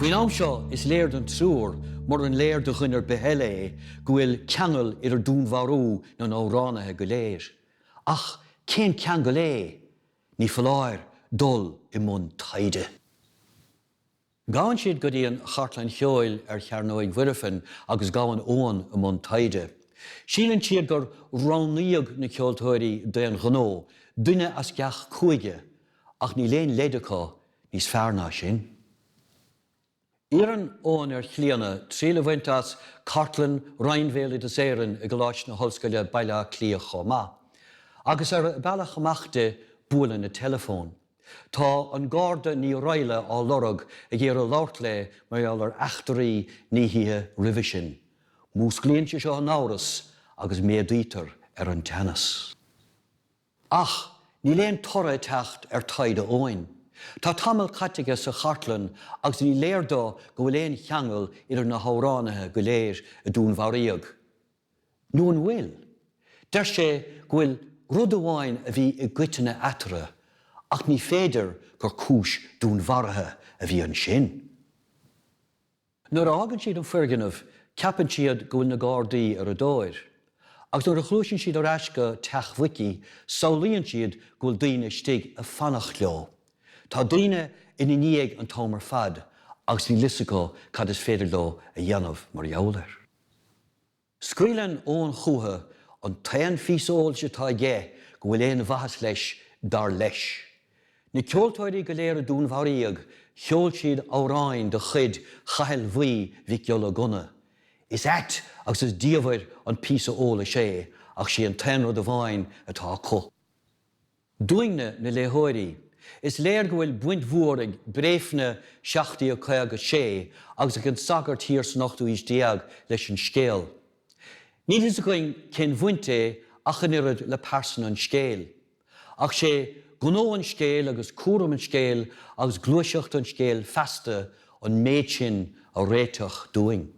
Bhín am seo is léir an trúr mar an léir de chunar behelle go bhfuil ceangal idir dún bharú na óránathe go léir. Ach, cén cean go lé, ní foláir dul I mun taide. Gáin siad go dtí an chartlan cheoil chearnóigh bhuirifin agus gáin óan I mun taide. Sílann siad gur ránaíodh na ceoltóirí de an ghnó, duine as ceach chuige, ach ní léon leideachá níos fearr ná sin. Iran ón chliana tríle bhaintas cartlan reinmhéile de séireann I goláis na hoscaile baile clia chomá. Agus bailach chamachta bualan na telefón. Tá an gáda ní roiile á lorug a ggéar a láirt le mar achtarí níthe ribhe sin. Mús glíonse seo an áras agus méadítar an tenas. Ach, ní léon torra techt taide óin. Tá tamil caiteige sa chartlan agus ní léir dó go bhfuil éon cheangal idir na hóránathe go léir a dún bharíog. Nó an bhfuil. Deir sé go bhfuil rud amháin a bhí I gcuiteanna eatartha, ach ní féidir gur cúis dún bhartha a bhí an sin. Nuair a hagann siad an firginmh, ceapann siad go bhfuil na Gardaí ar a dóir. Agus nuair a chlúiseann siad ar eisce teachmhuici, samhlaíonn siad go bhfuil daoine stig a fannach leo. Tá daoine ina níag an támar fad, agus ní lisacó cad is féidir leo a dhéanamh mar gheolair. Scaoileann ón chutha an taon físóil se tá ggé go bhfuil éon bhahas leis dar leis. Na ceoltóirí go léir a dún bharíog, cheol siad óráin de chud chaithil bhuí bhí geola gona. Is æt agus is díomhair an písa óla sé, ach sí an taonrad a bhain atá có. Dúinne na léthóirí, is léir go bhfuil buint mhuairg bréifne 65 agus an sagart tír san 8 leis an scéal. Ní is going cén bhainte ach an irid le persan an scéal. Ach sé gnó an scéal agus cuaram an scéal agus gluaiseacht an scéal festa an méid sin a réiteach dúing.